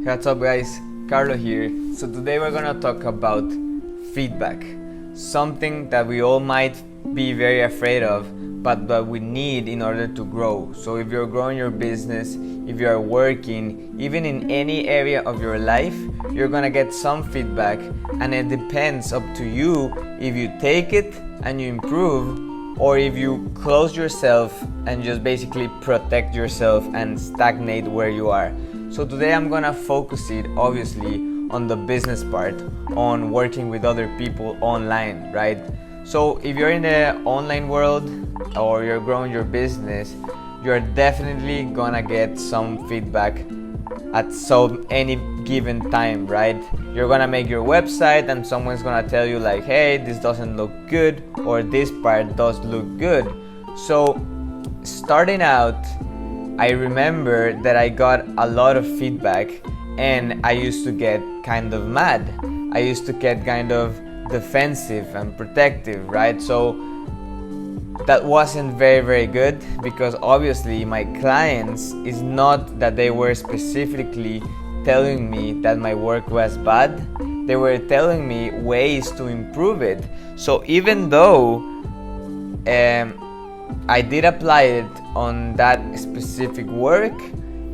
What's up, guys? Carlo here. So today we're gonna talk about feedback, something that we all might be very afraid of, but that we need in order to grow. So if you're growing your business, if you are working, even in any area of your life, you're gonna get some feedback, and it depends up to you if you take it and you improve, or if you close yourself and just basically protect yourself and stagnate where you are. So today I'm gonna focus it obviously on the business part, on working with other people online, right? So if you're in the online world or you're growing your business, you're definitely gonna get some feedback at any given time, right? You're gonna make your website and someone's gonna tell you like, hey, this doesn't look good, or this part does look good. So starting out, I remember that I got a lot of feedback and I used to get kind of mad. I used to get kind of defensive and protective, right? So that wasn't very good, because obviously my clients, is not that they were specifically telling me that my work was bad, they were telling me ways to improve it. So even though I did apply it on that specific work,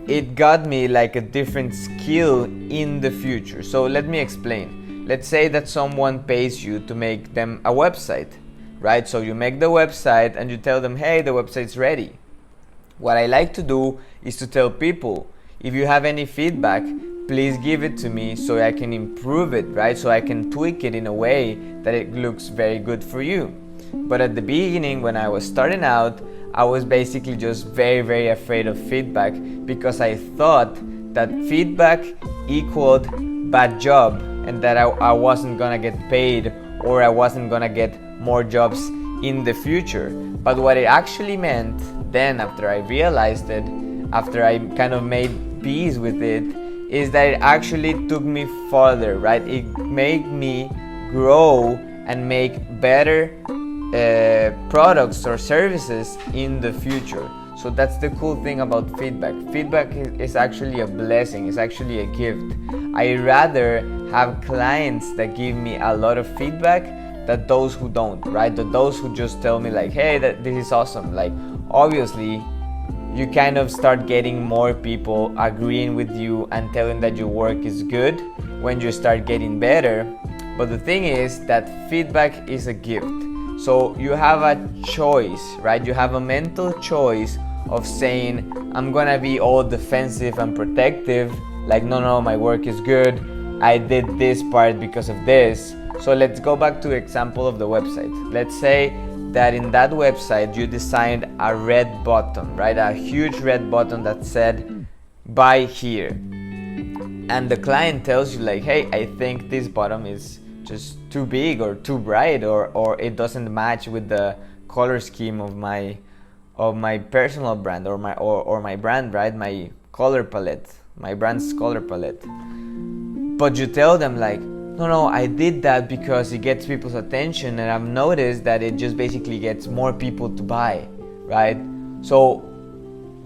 it got me like a different skill in the future. So let me explain. Let's say that someone pays you to make them a website, right? So you make the website and you tell them, hey, the website's ready. What I like to do is to tell people, if you have any feedback, please give it to me so I can improve it, right? So I can tweak it in a way that it looks very good for you. But at the beginning, when I was starting out, I was basically just very afraid of feedback, because I thought that feedback equaled bad job, and that I wasn't gonna get paid, or I wasn't gonna get more jobs in the future. But what it actually meant then, after I realized it, after I kind of made peace with it, is that it actually took me further, right? It made me grow and make better products or services in the future. So that's the cool thing about feedback. Feedback is actually a blessing, it's actually a gift. I rather have clients that give me a lot of feedback than those who don't, right? Those who just tell me like, hey, this is awesome. Like, obviously you kind of start getting more people agreeing with you and telling that your work is good when you start getting better. But the thing is that feedback is a gift. So you have a choice, right? You have a mental choice of saying, I'm gonna be all defensive and protective, like, no, my work is good, I did this part because of this. So let's go back to the example of the website. Let's say that in that website you designed a red button, right? A huge red button that said, buy here. And the client tells you like, hey, I think this button is just too big or too bright, or it doesn't match with the color scheme of my personal brand, or my brand, right? My color palette, my brand's color palette. But you tell them like, no, I did that because it gets people's attention, and I've noticed that it just basically gets more people to buy, right? So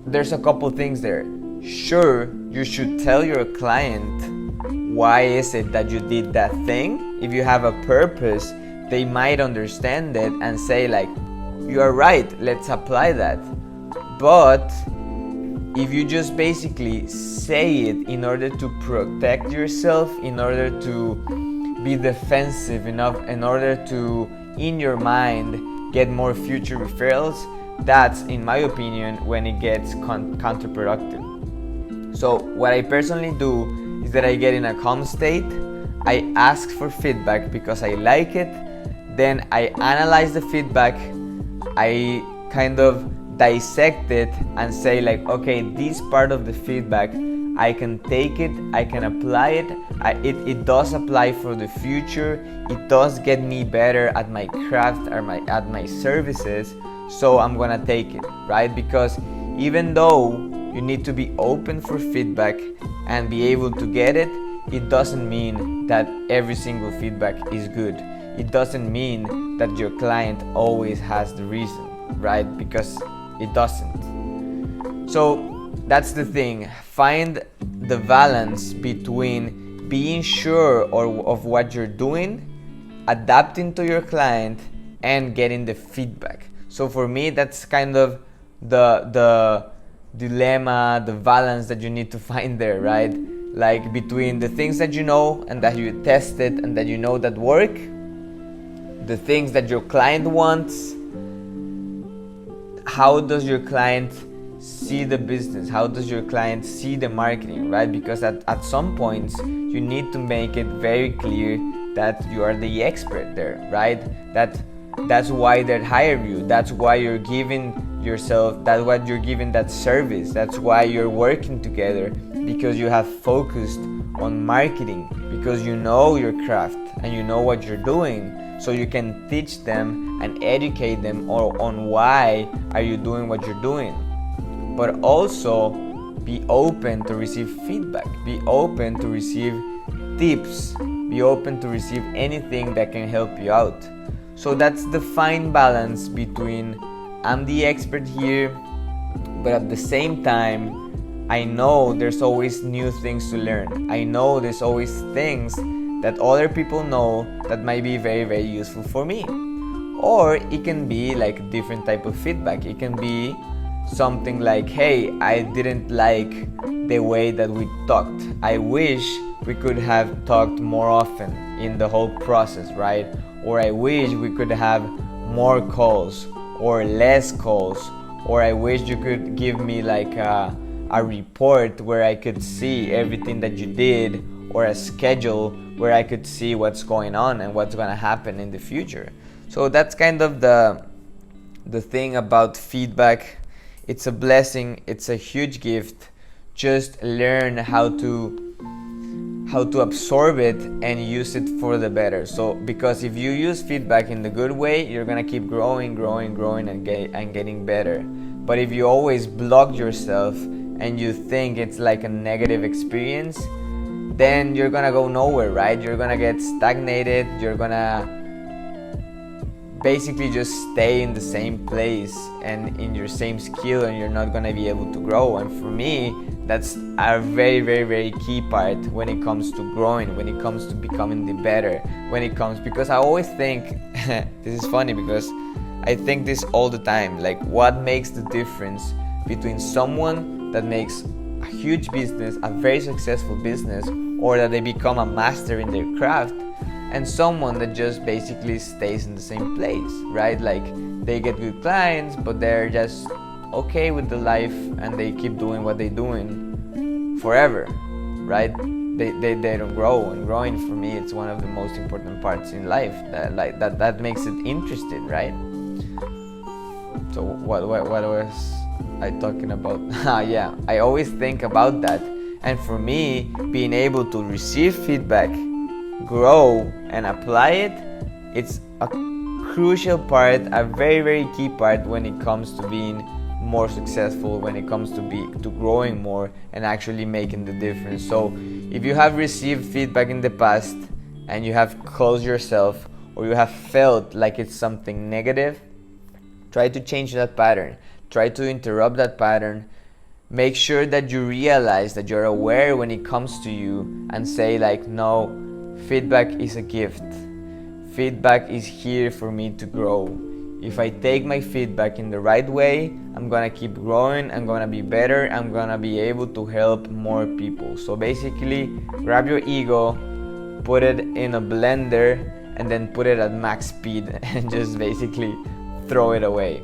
there's a couple things there. Sure, you should tell your client why is it that you did that thing. If you have a purpose, they might understand it and say like, you are right, let's apply that. But if you just basically say it in order to protect yourself, in order to be defensive enough, in order to, in your mind, get more future referrals, that's, in my opinion, when it gets counterproductive. So what I personally do is that I get in a calm state, I ask for feedback because I like it, then I analyze the feedback, I kind of dissect it and say like, okay, this part of the feedback, I can take it, I can apply it, it does apply for the future, it does get me better at my craft or at my services, so I'm gonna take it, right? Because even though you need to be open for feedback and be able to get it, it doesn't mean that every single feedback is good. It doesn't mean that your client always has the reason, right? Because it doesn't. So that's the thing. Find the balance between being sure of what you're doing, adapting to your client, and getting the feedback. So for me, that's kind of the dilemma, the balance that you need to find there, right? Like between the things that you know and that you tested and that you know that work, the things that your client wants. How does your client see the business? How does your client see the marketing, right? Because at some points you need to make it very clear that you are the expert there, right? That's why they hire you. That's why you're giving yourself, that's why you're giving that service. That's why you're working together, because you have focused on marketing, because you know your craft and you know what you're doing, so you can teach them and educate them on why are you doing what you're doing. But also be open to receive feedback, be open to receive tips, be open to receive anything that can help you out. So that's the fine balance between I'm the expert here, but at the same time I know there's always new things to learn. I know there's always things that other people know that might be very, very useful for me. Or it can be like a different type of feedback. It can be something like, hey, I didn't like the way that we talked. I wish we could have talked more often in the whole process, right? Or I wish we could have more calls or less calls. Or I wish you could give me like a report where I could see everything that you did, or a schedule where I could see what's going on and what's gonna happen in the future. So that's kind of the thing about feedback. It's a blessing, it's a huge gift. Just learn how to absorb it and use it for the better. So because if you use feedback in the good way, you're gonna keep growing and getting better. But if you always block yourself and you think it's like a negative experience, then you're gonna go nowhere, right? You're gonna get stagnated, you're gonna basically just stay in the same place and in your same skill, and you're not gonna be able to grow. And for me, that's a very, very, very key part when it comes to growing, when it comes to becoming the better, because I always think, this is funny because I think this all the time, like what makes the difference between someone that makes a huge business, a very successful business, or that they become a master in their craft, and someone that just basically stays in the same place, right? Like they get good clients, but they're just okay with the life and they keep doing what they're doing forever, right? They don't grow, and growing for me, it's one of the most important parts in life. That makes it interesting, right? So what was I talking about? Yeah, I always think about that. And for me, being able to receive feedback, grow, and apply it, it's a crucial part, a very, very key part when it comes to being more successful, when it comes to growing more and actually making the difference. So if you have received feedback in the past and you have closed yourself, or you have felt like it's something negative, try to change that pattern. Try to interrupt that pattern. Make sure that you realize that you're aware when it comes to you, and say like, no, feedback is a gift. Feedback is here for me to grow. If I take my feedback in the right way, I'm gonna keep growing, I'm gonna be better, I'm gonna be able to help more people. So basically, grab your ego, put it in a blender, and then put it at max speed and just basically throw it away.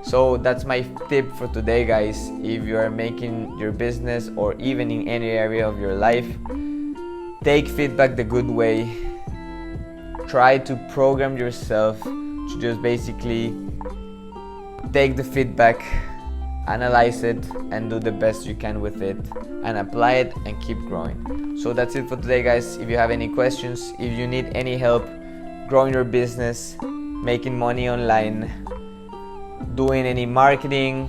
So that's my tip for today, guys. If you are making your business, or even in any area of your life, take feedback the good way. Try to program yourself to just basically take the feedback, analyze it, and do the best you can with it, and apply it and keep growing. So that's it for today, guys. If you have any questions, if you need any help growing your business, making money online, doing any marketing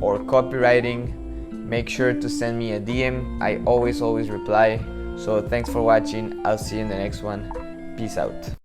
or copywriting, make sure to send me a DM. I always reply. So thanks for watching. I'll see you in the next one. Peace out.